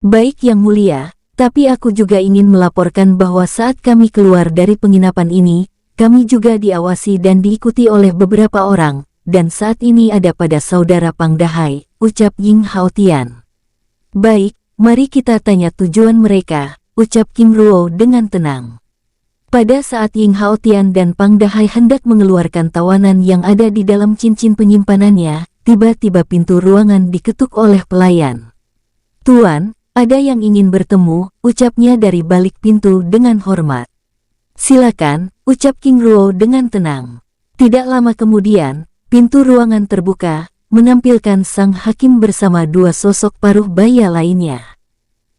Baik Yang Mulia. Tapi aku juga ingin melaporkan bahwa saat kami keluar dari penginapan ini, kami juga diawasi dan diikuti oleh beberapa orang, dan saat ini ada pada saudara Pang Dahai, ucap Ying Hao Tian. Baik, mari kita tanya tujuan mereka, ucap King Ruo dengan tenang. Pada saat Ying Hao Tian dan Pang Dahai hendak mengeluarkan tawanan yang ada di dalam cincin penyimpanannya, tiba-tiba pintu ruangan diketuk oleh pelayan. Tuan, ada yang ingin bertemu, ucapnya dari balik pintu dengan hormat. Silakan, ucap King Ruo dengan tenang. Tidak lama kemudian, pintu ruangan terbuka, menampilkan sang hakim bersama dua sosok paruh baya lainnya.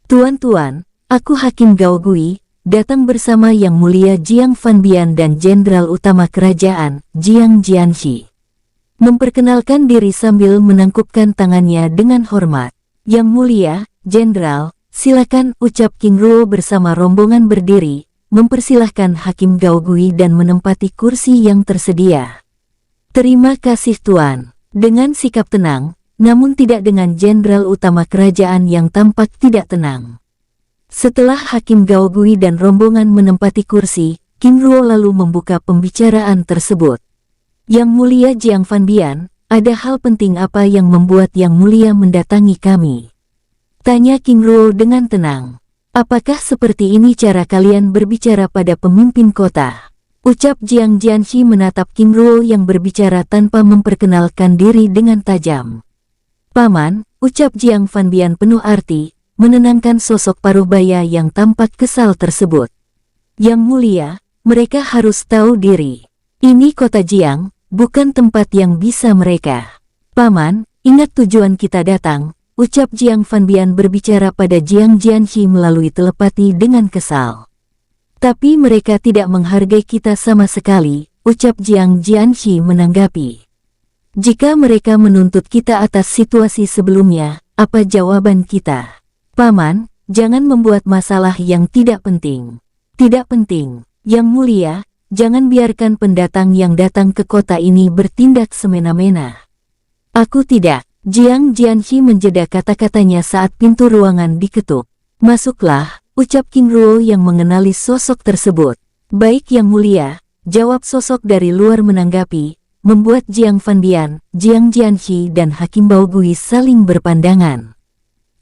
Tuan-tuan, aku Hakim Gao Gui, datang bersama Yang Mulia Jiang Fanbian dan Jenderal Utama Kerajaan, Jiang Jianxi. Memperkenalkan diri sambil menangkupkan tangannya dengan hormat. Yang Mulia, Jenderal, silakan, ucap King Ruo bersama rombongan berdiri, mempersilahkan Hakim Gao Gui dan menempati kursi yang tersedia. Terima kasih Tuan. Dengan sikap tenang, namun tidak dengan Jenderal Utama Kerajaan yang tampak tidak tenang. Setelah Hakim Gao Gui dan rombongan menempati kursi, King Ruo lalu membuka pembicaraan tersebut. Yang Mulia Jiang Fanbian, ada hal penting apa yang membuat Yang Mulia mendatangi kami? Tanya King Ruo dengan tenang. Apakah seperti ini cara kalian berbicara pada pemimpin kota? Ucap Jiang Jianxi menatap King Ruo yang berbicara tanpa memperkenalkan diri dengan tajam. Paman, ucap Jiang Fanbian penuh arti, menenangkan sosok paruh baya yang tampak kesal tersebut. Yang Mulia, mereka harus tahu diri. Ini kota Jiang, bukan tempat yang bisa mereka. Paman, ingat tujuan kita datang, ucap Jiang Fanbian berbicara pada Jiang Jianxi melalui telepati dengan kesal. Tapi mereka tidak menghargai kita sama sekali, ucap Jiang Jianxi menanggapi. Jika mereka menuntut kita atas situasi sebelumnya, apa jawaban kita? Paman, jangan membuat masalah yang tidak penting. Tidak penting, Yang Mulia, jangan biarkan pendatang yang datang ke kota ini bertindak semena-mena. Aku tidak. Jiang Jianxi menjeda kata-katanya saat pintu ruangan diketuk. Masuklah, ucap King Ruo yang mengenali sosok tersebut. Baik Yang Mulia, jawab sosok dari luar menanggapi, membuat Jiang Fanbian, Jiang Jianxi dan Hakim Gao Gui saling berpandangan.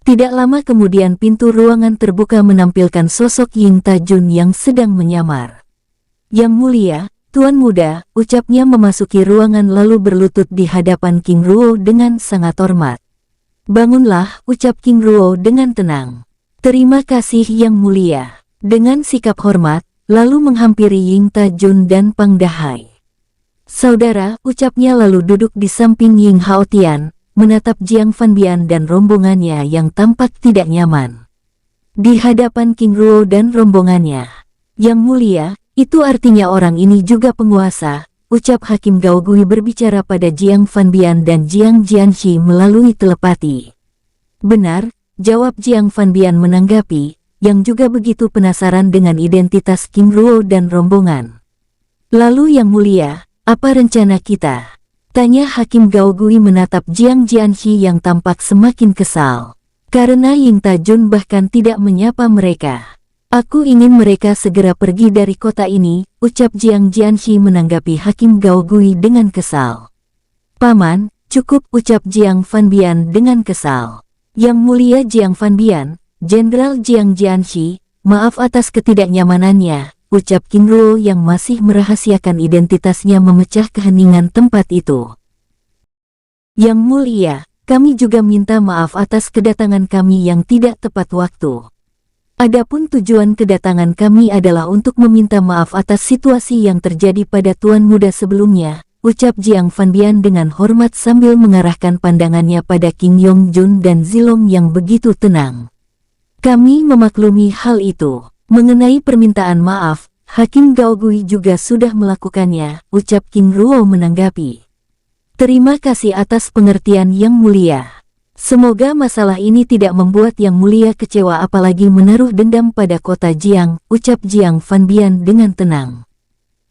Tidak lama kemudian pintu ruangan terbuka menampilkan sosok Ying Tajun yang sedang menyamar. Yang Mulia, Tuan Muda, ucapnya memasuki ruangan lalu berlutut di hadapan King Ruo dengan sangat hormat. Bangunlah, ucap King Ruo dengan tenang. Terima kasih Yang Mulia. Dengan sikap hormat, lalu menghampiri Ying Tajun dan Pang Dahai. Saudara, ucapnya lalu duduk di samping Ying Haotian, menatap Jiang Fanbian dan rombongannya yang tampak tidak nyaman. Di hadapan King Ruo dan rombongannya, Yang Mulia, itu artinya orang ini juga penguasa, ucap Hakim Gao Gui berbicara pada Jiang Fanbian dan Jiang Jianxi melalui telepati. Benar, jawab Jiang Fanbian menanggapi, yang juga begitu penasaran dengan identitas King Ruo dan rombongan. Lalu Yang Mulia, apa rencana kita? Tanya Hakim Gao Gui menatap Jiang Jianxi yang tampak semakin kesal. Karena Ying Tajun bahkan tidak menyapa mereka. Aku ingin mereka segera pergi dari kota ini, ucap Jiang Jianxi menanggapi Hakim Gao Gui dengan kesal. Paman, cukup, ucap Jiang Fanbian dengan kesal. Yang Mulia Jiang Fanbian, Jenderal Jiang Jianxi, maaf atas ketidaknyamanannya, ucap King Ruo yang masih merahasiakan identitasnya memecah keheningan tempat itu. Yang Mulia, kami juga minta maaf atas kedatangan kami yang tidak tepat waktu. Adapun tujuan kedatangan kami adalah untuk meminta maaf atas situasi yang terjadi pada Tuan Muda sebelumnya, ucap Jiang Fanbian dengan hormat sambil mengarahkan pandangannya pada King Yongjun dan Zilong yang begitu tenang. Kami memaklumi hal itu. Mengenai permintaan maaf, Hakim Gao Gui juga sudah melakukannya, ucap King Ruo menanggapi. Terima kasih atas pengertian Yang Mulia. Semoga masalah ini tidak membuat Yang Mulia kecewa apalagi menaruh dendam pada kota Jiang, ucap Jiang Fanbian dengan tenang.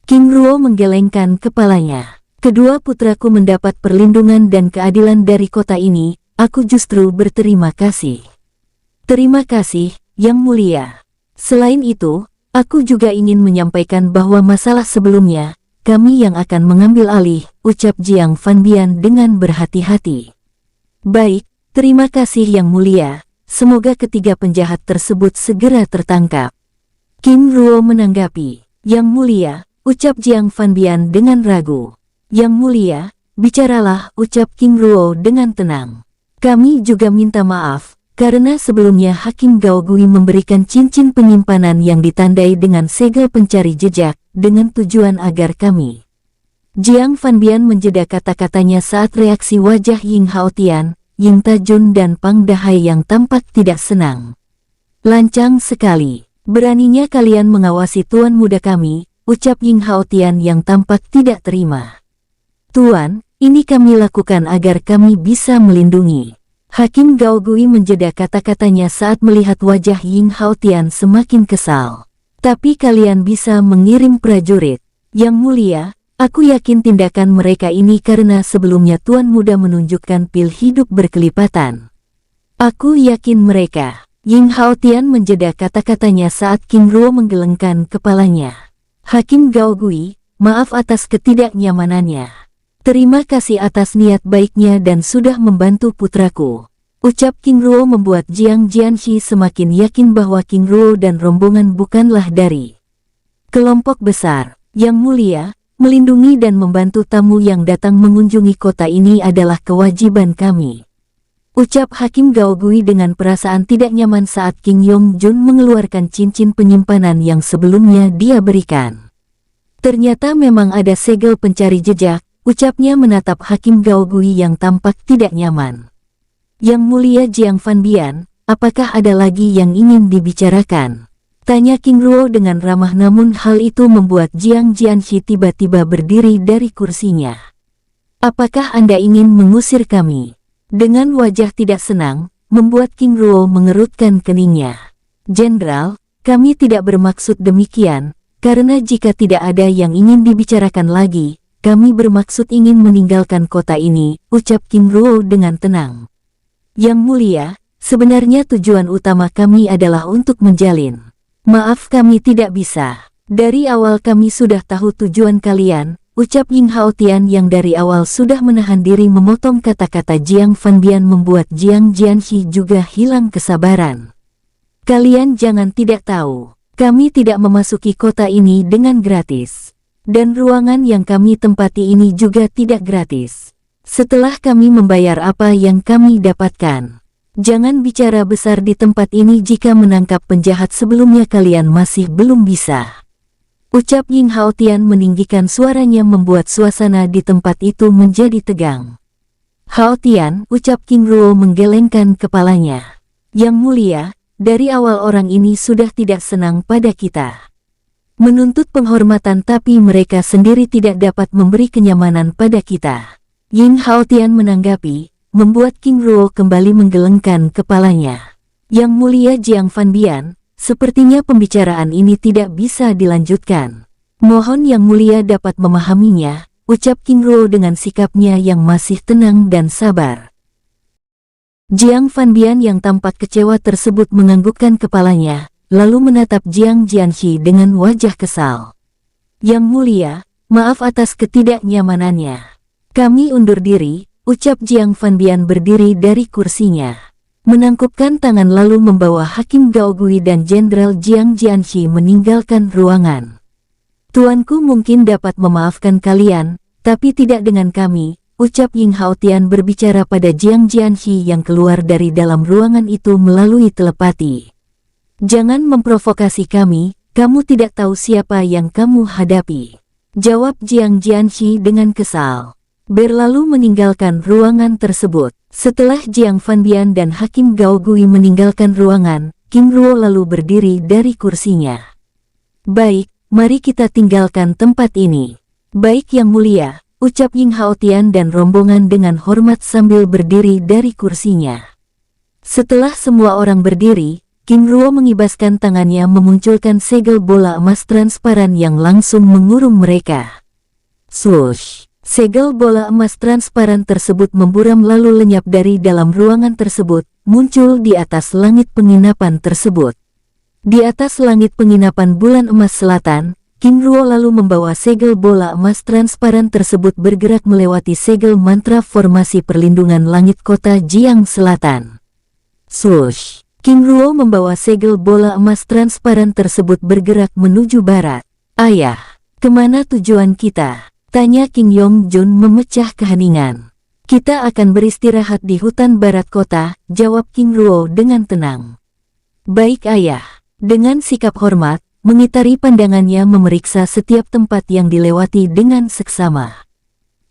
King Ruo menggelengkan kepalanya. Kedua putraku mendapat perlindungan dan keadilan dari kota ini, aku justru berterima kasih. Terima kasih, Yang Mulia. Selain itu, aku juga ingin menyampaikan bahwa masalah sebelumnya, kami yang akan mengambil alih, ucap Jiang Fanbian dengan berhati-hati. Baik, terima kasih Yang Mulia, semoga ketiga penjahat tersebut segera tertangkap. King Ruo menanggapi. Yang Mulia, ucap Jiang Fanbian dengan ragu. Yang Mulia, bicaralah, ucap King Ruo dengan tenang. Kami juga minta maaf, Karena sebelumnya Hakim Gaogui memberikan cincin penyimpanan yang ditandai dengan segel pencari jejak, dengan tujuan agar kami. Jiang Fanbian menjeda kata-katanya saat reaksi wajah Ying Haotian, Ying Tajun dan Pang Dahai yang tampak tidak senang. Lancang sekali, beraninya kalian mengawasi tuan muda kami, ucap Ying Haotian yang tampak tidak terima. Tuan, ini kami lakukan agar kami bisa melindungi. Hakim Gaogui menjeda kata-katanya saat melihat wajah Ying Haotian semakin kesal. Tapi kalian bisa mengirim prajurit. Yang mulia, aku yakin tindakan mereka ini karena sebelumnya tuan muda menunjukkan pil hidup berkelipatan. Aku yakin mereka. Ying Haotian menjeda kata-katanya saat King Ruo menggelengkan kepalanya. Hakim Gaogui, maaf atas ketidaknyamanannya. Terima kasih atas niat baiknya dan sudah membantu putraku. Ucap King Ruo membuat Jiang Jianxi semakin yakin bahwa King Ruo dan rombongan bukanlah dari kelompok besar. Yang mulia, melindungi dan membantu tamu yang datang mengunjungi kota ini adalah kewajiban kami. Ucap Hakim Gaogui dengan perasaan tidak nyaman saat King Yongjun mengeluarkan cincin penyimpanan yang sebelumnya dia berikan. Ternyata memang ada segel pencari jejak. Ucapnya menatap Hakim Gaogui yang tampak tidak nyaman. Yang mulia Jiang Fanbian, apakah ada lagi yang ingin dibicarakan? Tanya King Ruo dengan ramah namun hal itu membuat Jiang Jianxi tiba-tiba berdiri dari kursinya. Apakah Anda ingin mengusir kami? Dengan wajah tidak senang, membuat King Ruo mengerutkan keningnya. Jenderal, kami tidak bermaksud demikian, karena jika tidak ada yang ingin dibicarakan lagi, kami bermaksud ingin meninggalkan kota ini, ucap King Ruo dengan tenang. Yang mulia, sebenarnya tujuan utama kami adalah untuk menjalin. Maaf kami tidak bisa. Dari awal kami sudah tahu tujuan kalian, ucap Ying Haotian yang dari awal sudah menahan diri memotong kata-kata Jiang Fanbian membuat Jiang Jianxi juga hilang kesabaran. Kalian jangan tidak tahu, kami tidak memasuki kota ini dengan gratis. Dan ruangan yang kami tempati ini juga tidak gratis. Setelah kami membayar apa yang kami dapatkan. Jangan bicara besar di tempat ini jika menangkap penjahat sebelumnya kalian masih belum bisa. Ucap Ying Haotian meninggikan suaranya membuat suasana di tempat itu menjadi tegang. Haotian, ucap King Ruo menggelengkan kepalanya. Yang mulia, dari awal orang ini sudah tidak senang pada kita. Menuntut penghormatan tapi mereka sendiri tidak dapat memberi kenyamanan pada kita. Ying Haotian menanggapi, membuat King Ruo kembali menggelengkan kepalanya. Yang mulia Jiang Fanbian, sepertinya pembicaraan ini tidak bisa dilanjutkan. Mohon yang mulia dapat memahaminya, ucap King Ruo dengan sikapnya yang masih tenang dan sabar. Jiang Fanbian yang tampak kecewa tersebut menganggukkan kepalanya. Lalu menatap Jiang Jianxi dengan wajah kesal. Yang mulia, maaf atas ketidaknyamanannya. Kami undur diri, ucap Jiang Fanbian berdiri dari kursinya. Menangkupkan tangan lalu membawa Hakim Gaogui dan Jenderal Jiang Jianxi meninggalkan ruangan. Tuanku mungkin dapat memaafkan kalian, tapi tidak dengan kami, ucap Ying Haotian berbicara pada Jiang Jianxi yang keluar dari dalam ruangan itu melalui telepati. Jangan memprovokasi kami, kamu tidak tahu siapa yang kamu hadapi. Jawab Jiang Jianxi dengan kesal. Berlalu meninggalkan ruangan tersebut. Setelah Jiang Fanbian dan Hakim Gaogui meninggalkan ruangan, King Ruo lalu berdiri dari kursinya. Baik, mari kita tinggalkan tempat ini. Baik yang mulia, ucap Ying Haotian dan rombongan dengan hormat sambil berdiri dari kursinya. Setelah semua orang berdiri, King Ruo mengibaskan tangannya memunculkan segel bola emas transparan yang langsung mengurung mereka. Swoosh! Segel bola emas transparan tersebut memburam lalu lenyap dari dalam ruangan tersebut, muncul di atas langit penginapan tersebut. Di atas langit penginapan bulan emas selatan, King Ruo lalu membawa segel bola emas transparan tersebut bergerak melewati segel mantra formasi perlindungan langit kota Jiang Selatan. Swoosh! King Ruo membawa segel bola emas transparan tersebut bergerak menuju barat. Ayah, kemana tujuan kita? Tanya King Yongjun memecah keheningan. Kita akan beristirahat di hutan barat kota, jawab King Ruo dengan tenang. Baik ayah. Dengan sikap hormat, mengitari pandangannya memeriksa setiap tempat yang dilewati dengan seksama.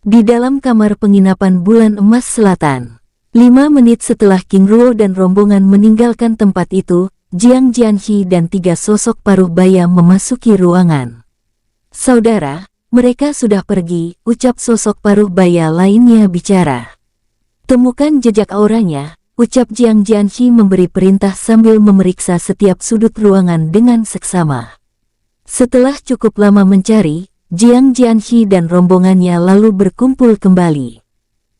Di dalam kamar penginapan Bulan Emas Selatan. 5 menit setelah King Ruo dan rombongan meninggalkan tempat itu, Jiang Jianxi dan 3 sosok paruh baya memasuki ruangan. Saudara, mereka sudah pergi, ucap sosok paruh baya lainnya bicara. Temukan jejak auranya, ucap Jiang Jianxi memberi perintah sambil memeriksa setiap sudut ruangan dengan seksama. Setelah cukup lama mencari, Jiang Jianxi dan rombongannya lalu berkumpul kembali.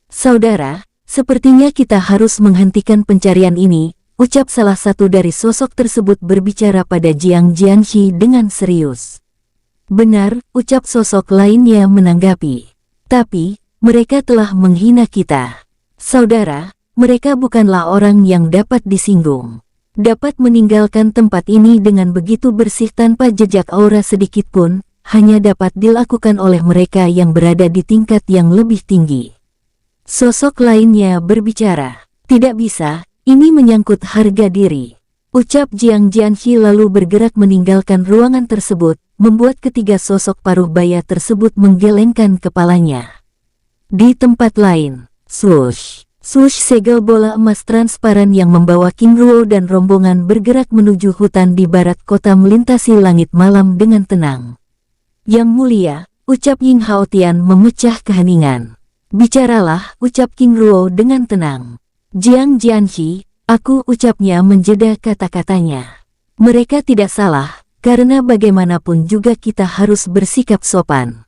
Saudara, sepertinya kita harus menghentikan pencarian ini, ucap salah satu dari sosok tersebut berbicara pada Jiang Jianxi dengan serius. Benar, ucap sosok lainnya menanggapi. Tapi, mereka telah menghina kita. Saudara, mereka bukanlah orang yang dapat disinggung. Dapat meninggalkan tempat ini dengan begitu bersih tanpa jejak aura sedikitpun, hanya dapat dilakukan oleh mereka yang berada di tingkat yang lebih tinggi. Sosok lainnya berbicara, tidak bisa, ini menyangkut harga diri. Ucap Jiang Jianxi lalu bergerak meninggalkan ruangan tersebut, membuat ketiga sosok paruh baya tersebut menggelengkan kepalanya. Di tempat lain, swoosh, swoosh segel bola emas transparan yang membawa King Ruo dan rombongan bergerak menuju hutan di barat kota melintasi langit malam dengan tenang. Yang mulia, ucap Ying Haotian memecah keheningan. Bicaralah, ucap King Ruo dengan tenang. Jiang Jianxi, aku, ucapnya menjeda kata-katanya. Mereka tidak salah, karena bagaimanapun juga kita harus bersikap sopan.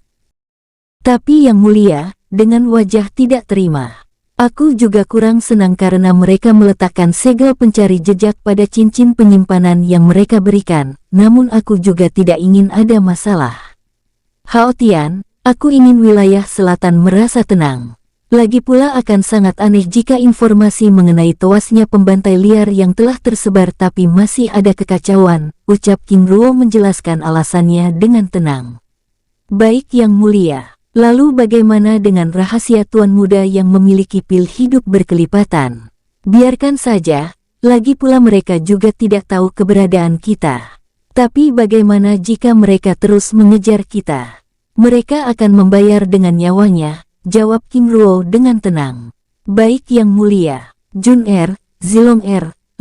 Tapi yang mulia, dengan wajah tidak terima. Aku juga kurang senang karena mereka meletakkan segel pencari jejak pada cincin penyimpanan yang mereka berikan, namun aku juga tidak ingin ada masalah. Haotian, aku ingin wilayah selatan merasa tenang. Lagi pula akan sangat aneh jika informasi mengenai tewasnya pembantai liar yang telah tersebar tapi masih ada kekacauan, ucap King Ruo menjelaskan alasannya dengan tenang. Baik yang mulia, lalu bagaimana dengan rahasia tuan muda yang memiliki pil hidup berkelipatan? Biarkan saja, lagi pula mereka juga tidak tahu keberadaan kita. Tapi bagaimana jika mereka terus mengejar kita? Mereka akan membayar dengan nyawanya, jawab King Ruo dengan tenang. Baik yang mulia, Jun Zilong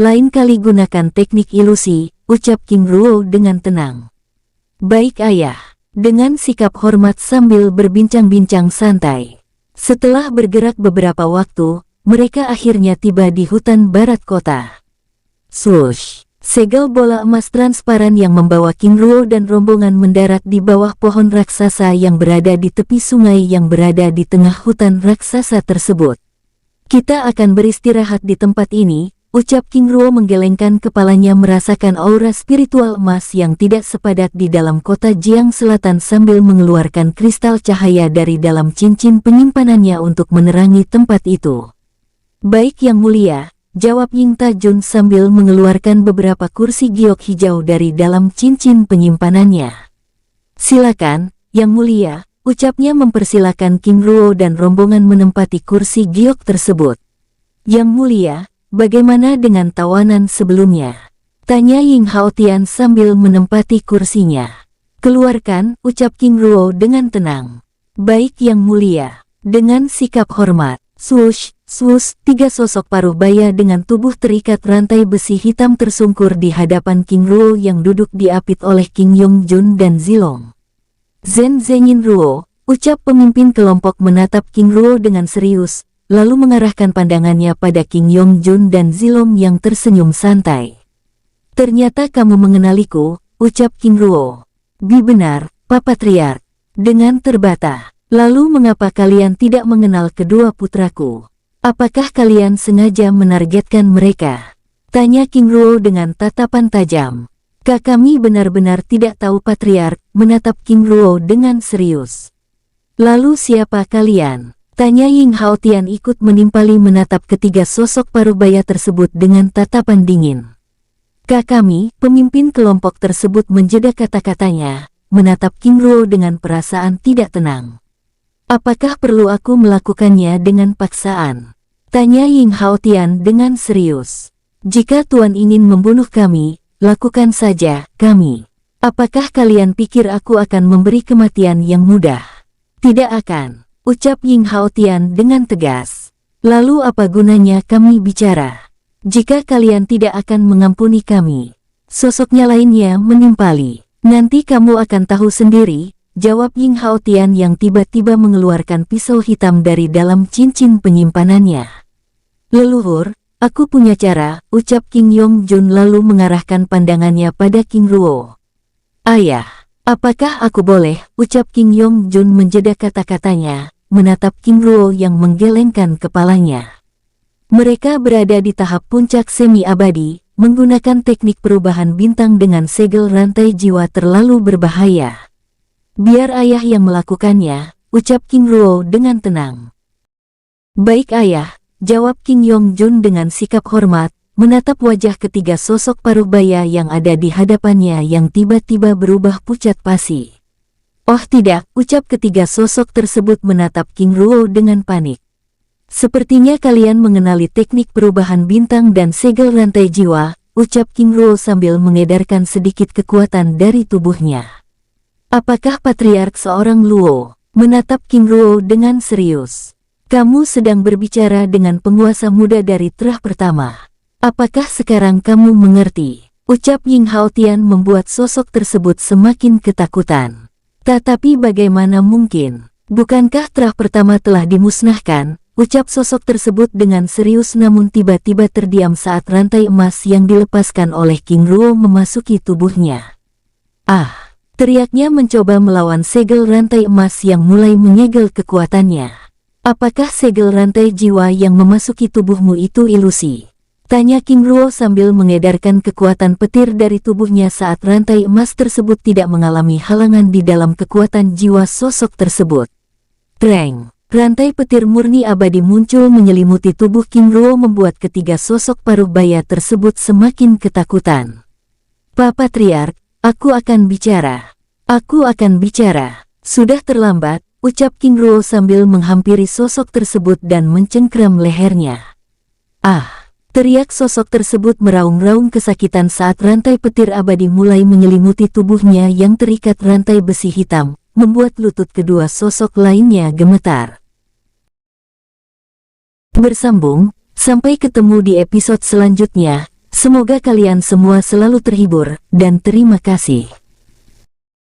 lain kali gunakan teknik ilusi, ucap King Ruo dengan tenang. Baik ayah, dengan sikap hormat sambil berbincang-bincang santai. Setelah bergerak beberapa waktu, mereka akhirnya tiba di hutan barat kota. Swoosh! Segel bola emas transparan yang membawa King Ruo dan rombongan mendarat di bawah pohon raksasa yang berada di tepi sungai yang berada di tengah hutan raksasa tersebut. Kita akan beristirahat di tempat ini, ucap King Ruo menggelengkan kepalanya merasakan aura spiritual emas yang tidak sepadat di dalam kota Jiang Selatan sambil mengeluarkan kristal cahaya dari dalam cincin penyimpanannya untuk menerangi tempat itu. Baik yang mulia, jawab Ying Tajun sambil mengeluarkan beberapa kursi giok hijau dari dalam cincin penyimpanannya. Silakan, yang mulia, ucapnya mempersilakan King Ruo dan rombongan menempati kursi giok tersebut. Yang mulia, bagaimana dengan tawanan sebelumnya? Tanya Ying Haotian sambil menempati kursinya. Keluarkan, ucap King Ruo dengan tenang. Baik yang mulia, dengan sikap hormat. Swoosh, swoosh, 3 sosok paruh baya dengan tubuh terikat rantai besi hitam tersungkur di hadapan King Ruo yang duduk diapit oleh King Yongjun dan Zilong. Zhen Zhenyin Ruo, ucap pemimpin kelompok menatap King Ruo dengan serius, lalu mengarahkan pandangannya pada King Yongjun dan Zilong yang tersenyum santai. Ternyata kamu mengenaliku, ucap King Ruo. Bi benar, Pak Patriark. Dengan terbata. Lalu mengapa kalian tidak mengenal kedua putraku? Apakah kalian sengaja menargetkan mereka? Tanya King Ruo dengan tatapan tajam. Kami benar-benar tidak tahu. Patriark menatap King Ruo dengan serius. Lalu siapa kalian? Tanya Ying Haotian ikut menimpali menatap ketiga sosok parubaya tersebut dengan tatapan dingin. Kami, pemimpin kelompok tersebut menjeda kata-katanya, menatap King Ruo dengan perasaan tidak tenang. Apakah perlu aku melakukannya dengan paksaan? Tanya Ying Haotian dengan serius. Jika Tuan ingin membunuh kami, lakukan saja, kami. Apakah kalian pikir aku akan memberi kematian yang mudah? Tidak akan, ucap Ying Haotian dengan tegas. Lalu apa gunanya kami bicara? Jika kalian tidak akan mengampuni kami, sosoknya lainnya menimpali. Nanti kamu akan tahu sendiri, jawab Ying Haotian yang tiba-tiba mengeluarkan pisau hitam dari dalam cincin penyimpanannya. Leluhur, aku punya cara, ucap King Yongjun lalu mengarahkan pandangannya pada King Ruo. Ayah, apakah aku boleh, ucap King Yongjun menjeda kata-katanya, menatap King Ruo yang menggelengkan kepalanya. Mereka berada di tahap puncak semi-abadi, menggunakan teknik perubahan bintang dengan segel rantai jiwa terlalu berbahaya. Biar ayah yang melakukannya, ucap King Ruo dengan tenang. Baik ayah, jawab King Yongjun dengan sikap hormat, menatap wajah ketiga sosok paruh baya yang ada di hadapannya yang tiba-tiba berubah pucat pasi. Oh tidak, ucap ketiga sosok tersebut menatap King Ruo dengan panik. Sepertinya kalian mengenali teknik perubahan bintang dan segel rantai jiwa, ucap King Ruo sambil mengedarkan sedikit kekuatan dari tubuhnya. Apakah Patriark seorang Luo? Menatap King Ruo dengan serius. Kamu sedang berbicara dengan penguasa muda dari Trah pertama. Apakah sekarang kamu mengerti? Ucap Ying Haotian membuat sosok tersebut semakin ketakutan. Tetapi bagaimana mungkin? Bukankah Trah pertama telah dimusnahkan? Ucap sosok tersebut dengan serius namun tiba-tiba terdiam saat rantai emas yang dilepaskan oleh King Ruo memasuki tubuhnya. Ah! Teriaknya mencoba melawan segel rantai emas yang mulai menyegel kekuatannya. Apakah segel rantai jiwa yang memasuki tubuhmu itu ilusi? Tanya King Ruo sambil mengedarkan kekuatan petir dari tubuhnya saat rantai emas tersebut tidak mengalami halangan di dalam kekuatan jiwa sosok tersebut. Treng! Rantai petir murni abadi muncul menyelimuti tubuh King Ruo membuat ketiga sosok paruh baya tersebut semakin ketakutan. Pak Patriark, aku akan bicara. Aku akan bicara. Sudah terlambat, ucap King Ruo sambil menghampiri sosok tersebut dan mencengkram lehernya. Ah! Teriak sosok tersebut meraung-raung kesakitan saat rantai petir abadi mulai menyelimuti tubuhnya yang terikat rantai besi hitam, membuat lutut kedua sosok lainnya gemetar. Bersambung, sampai ketemu di episode selanjutnya. Semoga kalian semua selalu terhibur, dan terima kasih.